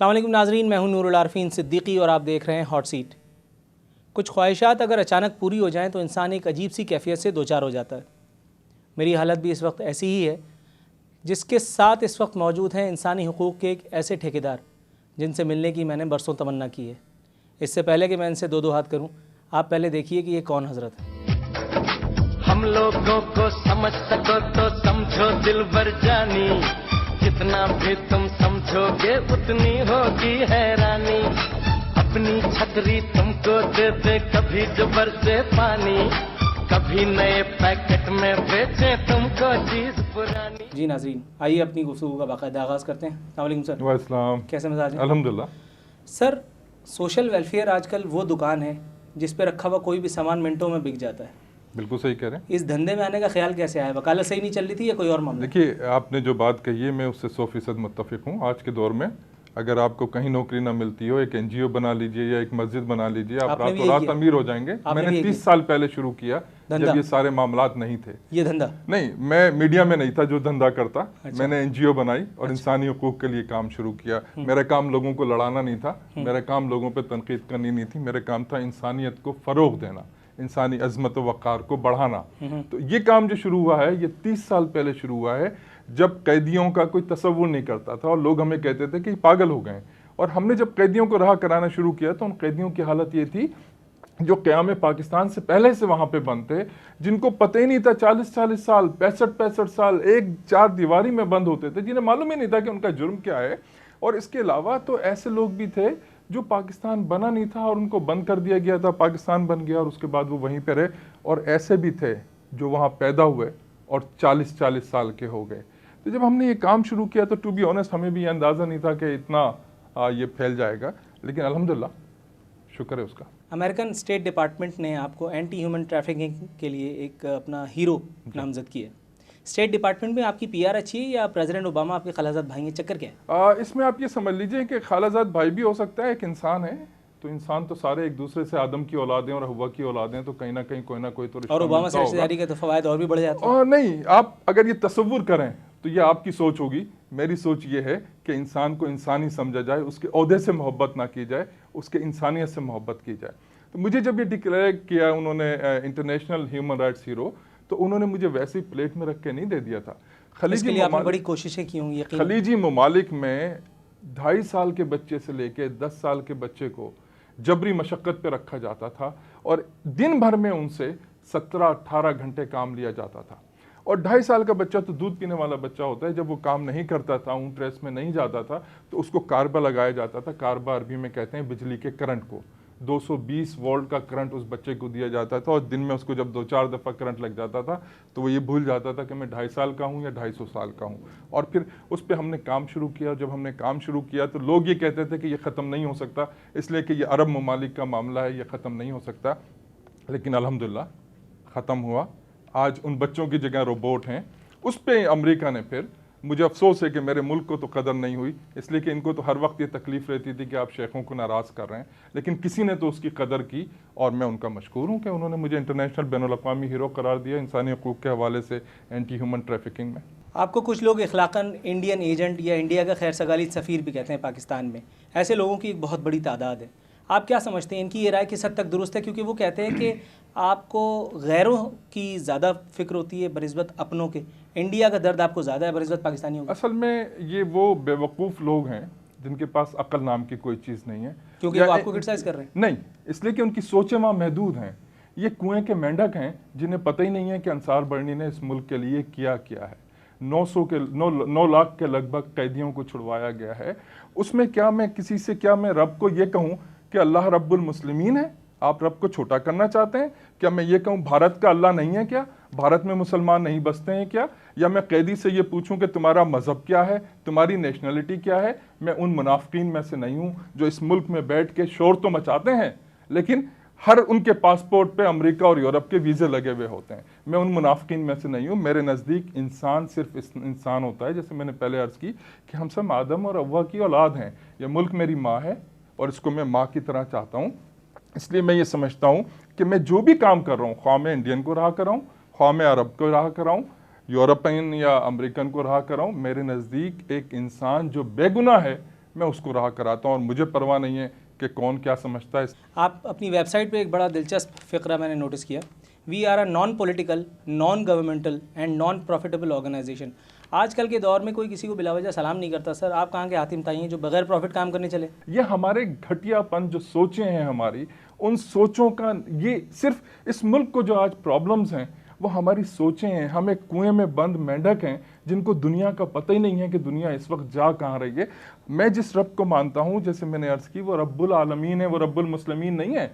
अस्सलाम वालेकुम नाजरीन, मैं हूं नूरुल आरफीन सिद्दीकी और आप देख रहे हैं हॉट सीट। कुछ ख्वाहिशात अगर अचानक पूरी हो जाएं तो इंसान एक अजीब सी कैफियत से दो चार हो जाता है। मेरी हालत भी इस वक्त ऐसी ही है, जिसके साथ इस वक्त मौजूद हैं इंसानी हुकूक़ के एक ऐसे ठेकेदार जिनसे मिलने की मैंने बरसों तमन्ना की है। इससे पहले कि मैं इनसे दो दो हाथ करूं, आप पहले देखिए कि ये कौन हज़रत है। हम लोगों को समझ सको तो समझो दिलबर जानी, जितना भी तुम समझोगे उतनी होगी हैरानी। अपनी छतरी तुमको दे दे कभी जो बरसे पानी, कभी नए पैकेट में बेचे तुमको चीज पुरानी। जी नाज़रीन, आइए अपनी गुफ्तगू का बाकायदा आगाज़ करते हैं। अस्सलाम वालेकुम सर। वालेकुम। कैसे मिजाज हैं? अल्हम्दुलिल्लाह। सर, सोशल वेलफेयर आजकल वो दुकान है जिस पे रखा हुआ कोई भी सामान मिनटों में बिक जाता है। बिल्कुल सही कह रहे हैं। इस धंधे में आने का ख्याल कैसे आया? वकालत सही नहीं चल रही थी या कोई और मामला? देखिए, आपने जो बात कही है मैं उससे 100% मुत्तफिक हूँ। आज के दौर में अगर आपको कहीं नौकरी ना मिलती हो, एक NGO बना लीजिए या एक मस्जिद बना लीजिए, आप रातों रात अमीर हो जाएंगे। मैंने 30 साल पहले शुरू किया जब ये सारे मामलात नहीं थे। ये धंधा नहीं, मैं मीडिया में नहीं था जो धंधा करता। मैंने NGO बनाई और इंसानी हुकूक के लिए काम शुरू किया। मेरा काम लोगों को लड़ाना नहीं था, मेरा काम लोगों पर तनकीद करनी नहीं थी। मेरा काम था इंसानियत को फ़रोग देना, इंसानी अज़मत व वक़ार को बढ़ाना। तो ये काम जो शुरू हुआ है ये 30 साल पहले शुरू हुआ है, जब कैदियों का कोई तसव्वुर नहीं करता था और लोग हमें कहते थे कि पागल हो गए। और हमने जब कैदियों को रहा कराना शुरू किया तो उन कैदियों की हालत ये थी जो क़याम पाकिस्तान से पहले से वहाँ पे बंद थे, जिनको पता ही नहीं था 40-40 साल 65-65 साल एक चार दीवारी में बंद होते थे, जिन्हें मालूम ही नहीं था कि उनका जुर्म क्या है। और इसके अलावा तो ऐसे लोग भी थे जो पाकिस्तान बना नहीं था और उनको बंद कर दिया गया था, पाकिस्तान बन गया और उसके बाद वो वहीं पर रहे। और ऐसे भी थे जो वहाँ पैदा हुए और 40-40 साल के हो गए। तो जब हमने ये काम शुरू किया तो टू बी ऑनेस्ट हमें भी ये अंदाज़ा नहीं था कि इतना ये फैल जाएगा, लेकिन अल्हम्दुलिल्लाह शुक्र है उसका। अमेरिकन स्टेट डिपार्टमेंट ने आपको एंटी ह्यूमन ट्रैफिकिंग के लिए एक अपना हीरो नामजद किया है। स्टेट डिपार्टमेंट में आपकी PR अच्छी है या प्रेसिडेंट ओबामा आपके खालाजाद भाई हैं? चक्कर क्या है? इसमें आप ये समझ लीजिए कि खालाजाद भाई भी हो सकता है, एक इंसान है। तो इंसान तो सारे एक दूसरे से आदम की औलादें और हव्वा की औलादें, तो कहीं ना कहीं कोई ना कोई तो रिश्ता और ओबामा मिलता से रिश्तेदारी के तो फवायद और भी बढ़ जाते हैं। और नहीं, आप अगर ये तसव्वुर करें तो ये आपकी सोच होगी। मेरी सोच ये है कि इंसान को इंसान ही समझा जाए, उसके ओहदे से मोहब्बत ना की जाए, उसके इंसानियत से मोहब्बत की जाए। तो मुझे जब ये डिक्लेयर किया उन्होंने इंटरनेशनल ह्यूमन राइट्स हीरो, तो उन्होंने मुझे वैसे ही प्लेट में रख के नहीं दे दिया था। बड़ी कोशिशें की होंगी। खलीजी ममालिक में 2.5 साल के बच्चे से लेके 10 साल के बच्चे को जबरी मशक्क़त पे रखा जाता था और दिन भर में उनसे 17-18 घंटे काम लिया जाता था। और 2.5 साल का बच्चा तो दूध पीने वाला बच्चा होता है। जब वो काम नहीं करता था, ऊँट रेस में नहीं जाता था, तो उसको कार्बा लगाया जाता था। कार्बा अरबी में कहते हैं बिजली के करंट को। 220 वोल्ट का करंट उस बच्चे को दिया जाता था और दिन में उसको जब 2-4 दफ़ा करंट लग जाता था तो वो ये भूल जाता था कि मैं 2.5 साल का हूँ या 250 साल का हूँ। और फिर उस पर हमने काम शुरू किया। जब हमने काम शुरू किया तो लोग ये कहते थे कि ये ख़त्म नहीं हो सकता, इसलिए कि ये अरब ममालिक का मामला है, ये ख़त्म नहीं हो सकता। लेकिन अल्हम्दुलिल्लाह ख़त्म हुआ। आज उन बच्चों की जगह रोबोट हैं। उस पर अमेरिका ने फिर, मुझे अफसोस है कि मेरे मुल्क को तो कदर नहीं हुई, इसलिए कि इनको तो हर वक्त ये तकलीफ़ रहती थी कि आप शेखों को नाराज़ कर रहे हैं, लेकिन किसी ने तो उसकी कदर की और मैं उनका मशकूर हूँ कि उन्होंने मुझे इंटरनेशनल बैनुल-अक़वामी हीरो करार दिया इंसानी हुकूक़ के हवाले से एंटी ह्यूमन ट्रैफिकिंग में। आपको कुछ लोग इखलाकन इंडियन एजेंट या इंडिया का खैर सगाली सफ़ीर भी कहते हैं पाकिस्तान में। ऐसे लोगों की एक बहुत बड़ी तादाद है। आप क्या समझते हैं, इनकी ये राय किस हद तक दुरुस्त है? क्योंकि वो कहते हैं कि आपको गैरों की ज़्यादा फिक्र होती है बनिस्बत अपनों के, इंडिया का दर्द आपको ज़्यादा है बनिस्बत पाकिस्तानियों का। असल में ये वो बेवकूफ़ लोग हैं जिनके पास अक्ल नाम की कोई चीज़ नहीं है। क्योंकि वो आपको क्रिटिसाइज़ कर रहे हैं? नहीं, इसलिए कि उनकी सोचें वहाँ महदूद हैं। ये कुएं के मेंढक हैं जिन्हें पता ही नहीं है कि अंसार बरनी ने इस मुल्क के लिए किया है। 9 लाख के लगभग कैदियों को छुड़वाया गया है। उसमें क्या मैं किसी से, क्या मैं रब को ये कहूँ कि अल्लाह रब्बुल मुस्लिमीन है? आप रब को छोटा करना चाहते हैं? क्या मैं ये कहूँ भारत का अल्लाह नहीं है क्या? भारत में मुसलमान नहीं बसते हैं क्या? या मैं कैदी से ये पूछूं कि तुम्हारा मज़हब क्या है, तुम्हारी नेशनलिटी क्या है? मैं उन मुनाफिकीन में से नहीं हूँ जो इस मुल्क में बैठ के शोर तो मचाते हैं, लेकिन हर उनके पासपोर्ट पे अमेरिका और यूरोप के वीज़े लगे हुए होते हैं। मैं उन मुनाफिकीन में से नहीं हूँ। मेरे नज़दीक इंसान सिर्फ इंसान होता है। जैसे मैंने पहले अर्ज़ की कि हम सब आदम और अव्वा की औलाद हैं। यह मुल्क मेरी माँ है और इसको मैं माँ की तरह चाहता हूँ। इसलिए मैं ये समझता हूँ कि मैं जो भी काम कर रहा हूँ, ख्वाह मैं इंडियन को रहा कर रहा हूँ, ख्वाह मैं अरब को रहा कर रहा हूँ, यूरोपियन या अमेरिकन को रहा कर रहा हूँ, मेरे नज़दीक एक इंसान जो बेगुनाह है मैं उसको राह कराता हूँ और मुझे परवाह नहीं है कि कौन क्या समझता है। आप अपनी वेबसाइट पे एक बड़ा दिलचस्प फ़िक्रा मैंने नोटिस किया, we are a non political, non governmental and non profitable organization. आजकल के दौर में कोई किसी को बिलावजह सलाम नहीं करता। सर आप कहाँ के हातिम ताई हैं जो बगैर प्रॉफिट काम करने चले? ये हमारे घटियापन जो सोचें हैं हमारी, उन सोचों का, ये सिर्फ इस मुल्क को जो आज प्रॉब्लम्स हैं वो हमारी सोचें हैं। हम एक कुएं में बंद मेंढक हैं जिनको दुनिया का पता ही नहीं है कि दुनिया इस वक्त जा कहाँ रही है। मैं जिस रब को मानता हूँ, जैसे मैंने अर्ज की, वो रब्बुल आलमीन है, वो रब्बुल मुस्लिमीन नहीं है।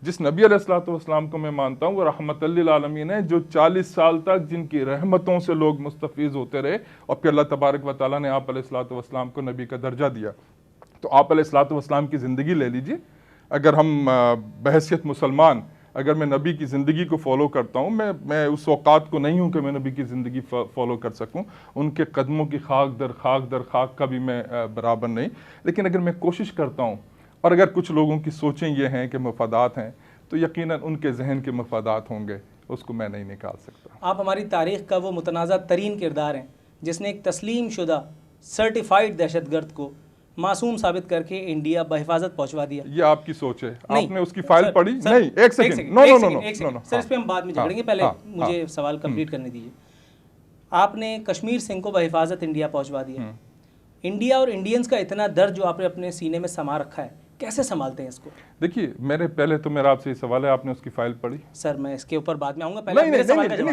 जिस नबी अलैहिस्सलाम को मैं मानता हूँ वो रहमतुल्लिल आलमीन है, जो 40 साल तक जिनकी रहमतों से लोग मुस्तफीज होते रहे और फिर अल्लाह तबारक व तआला ने आप अलैहिस्सलाम को नबी का दर्जा दिया। तो आप अलैहिस्सलाम की ज़िंदगी ले लीजिए। अगर हम बहैसियत मुसलमान, अगर मैं नबी की ज़िंदगी को फॉलो करता हूँ, मैं उस औकात को नहीं हूँ कि मैं नबी की ज़िंदगी फॉलो कर सकूँ। उनके कदमों की खाक दर खाक का भी मैं बराबर नहीं, लेकिन अगर मैं कोशिश करता हूँ और अगर कुछ लोगों की सोचें ये हैं कि मफादात हैं, तो यकीनन उनके जहन के मफादात होंगे, उसको मैं नहीं निकाल सकता। आप हमारी तारीख़ का वो मुतनाज़ा तरीन किरदार हैं जिसने एक तस्लीम शुदा सर्टिफाइड दहशतगर्द को मासूम साबित करके इंडिया बहिफाजत पहुंचवा दिया। ये आपकी सोच है, आपने उसकी फाइल पढ़ी? नहीं, एक सेकंड, नो, सर इस पे हम बाद में झगड़ेंगे, पहले मुझे सवाल कंप्लीट करने दीजिए। आपने कश्मीर सिंह को बहिफाजत इंडिया पहुंचवा दिया। इंडिया और इंडियंस का इतना दर्द जो आपने अपने सीने में समा रखा है, कैसे संभालते हैं इसको? देखिए, मेरा आपसे ये सवाल है, आपने उसकी फाइल पढ़ी? सर मैं इसके ऊपर बाद में आऊंगा, पहले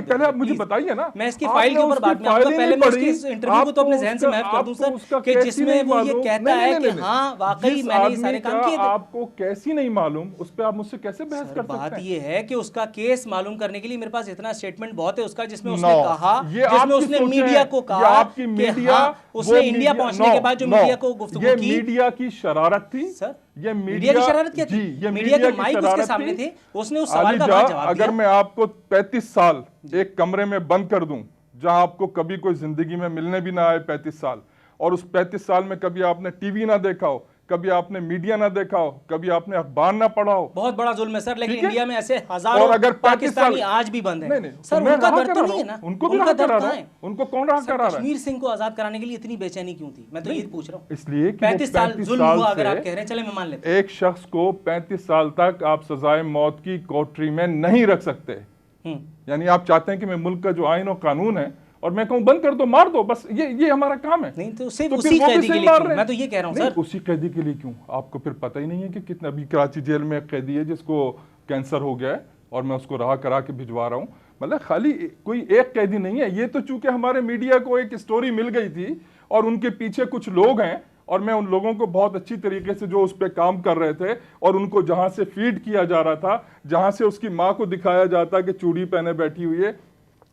पहले आप मुझे बताइए ना। मैं इसकी फाइल के ऊपर बाद में आऊंगा, पहले मैं उसकी इंटरव्यू को तो अपने जहन से महफ कर दूं सर, कि जिसमें वो ये कहता है कि हाँ वाकई मैंने ये सारे काम किए थे। आपको कैसी नहीं मालूम, उस पर आप मुझसे कैसे बहस कर सकते हैं? बात ये है कि उसका केस मालूम करने के लिए मेरे पास इतना स्टेटमेंट बहुत है उसका, जिसमें उसने कहा, जिसमें उसने मीडिया को कहा कि हाँ उसने इंडिया पहुंचने के बाद जो मीडिया को गुफ्तगू की, मीडिया की शरारत थी सर। ये मीडिया की शरारत क्या थी? मीडिया के माइक उसके सामने थे, उसने उस सवाल का जवाब दिया। अगर मैं आपको 35 साल एक कमरे में बंद कर दूं जहां आपको कभी कोई जिंदगी में मिलने भी ना आए 35 साल, और उस 35 साल में कभी आपने टीवी ना देखा हो, कभी आपने मीडिया ना देखा हो, कभी आपने अखबार ना पढ़ा हो, बहुत बड़ा जुल्म है सर। लेकिन इंडिया में ऐसे हजारों और अगर पाकिस्तानी आज भी बंद है। नहीं, सर उनका दर्द तो नहीं है ना? उनको भी राह करा रहा है। उनको कौन राह करा रहा है? कश्मीर सिंह को आजाद कराने के लिए इतनी बेचैनी क्यों थी? मैं तो ये पूछ रहा हूँ। इसलिए 35 साल जुल्म हुआ, अगर आप कह रहे हैं, चले मैं मान लेता हूं। एक शख्स को 35 साल तक आप सजाए मौत की कोठरी में नहीं रख सकते। यानी आप चाहते हैं कि मैं मुल्क का जो आईन और कानून है और मैं कहूं बंद कर दो, मार दो, बस ये हमारा काम है। नहीं तो सिर्फ उसी कैदी के लिए क्यों? मैं तो ये कह रहा हूं सर, उसी कैदी के लिए क्यों? आपको फिर पता ही नहीं है कि कितना, अभी कराची जेल में एक कैदी है जिसको कैंसर हो गया है और मैं उसको राह करा के भिजवा रहा हूं। मतलब खाली कोई एक कैदी नहीं है। ये तो चूंकि हमारे मीडिया को एक स्टोरी मिल गई थी और उनके पीछे कुछ लोग हैं, और मैं उन लोगों को बहुत अच्छी तरीके से जो उस पर काम कर रहे थे और उनको जहां से फीड किया जा रहा था, जहां से उसकी माँ को दिखाया जाता कि चूड़ी पहने बैठी हुई है,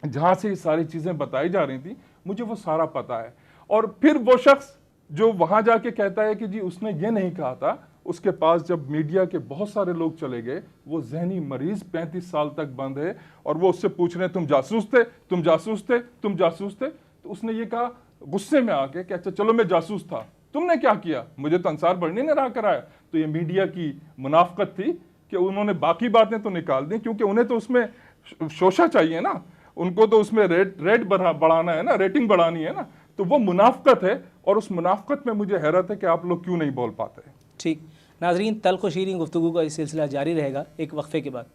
जहां से ये सारी चीजें बताई जा रही थी, मुझे वो सारा पता है। और फिर वो शख्स जो वहां जाके कहता है कि जी उसने ये नहीं कहा था, उसके पास जब मीडिया के बहुत सारे लोग चले गए, वो जहनी मरीज 35 साल तक बंद है और वो उससे पूछ रहे हैं तुम जासूस थे, तुम जासूस थे, तुम जासूस थे। तो उसने ये कहा गुस्से में आके कि अच्छा चलो मैं जासूस था, तुमने क्या किया? मुझे तो अंसार बढ़ने ने राह कराया। तो ये मीडिया की मुनाफकत थी कि उन्होंने बाकी बातें तो निकाल दी, क्योंकि उन्हें तो उसमें शोशा चाहिए ना, उनको तो उसमें रेट बढ़ाना है ना, रेटिंग बढ़ानी है ना। तो वो मुनाफकत है और उस मुनाफकत में मुझे हैरत है कि आप लोग क्यों नहीं बोल पाते। ठीक नाजरीन, तल्ख व शीरीं गुफ्तगू का इस सिलसिला जारी रहेगा एक वक्फे के बाद।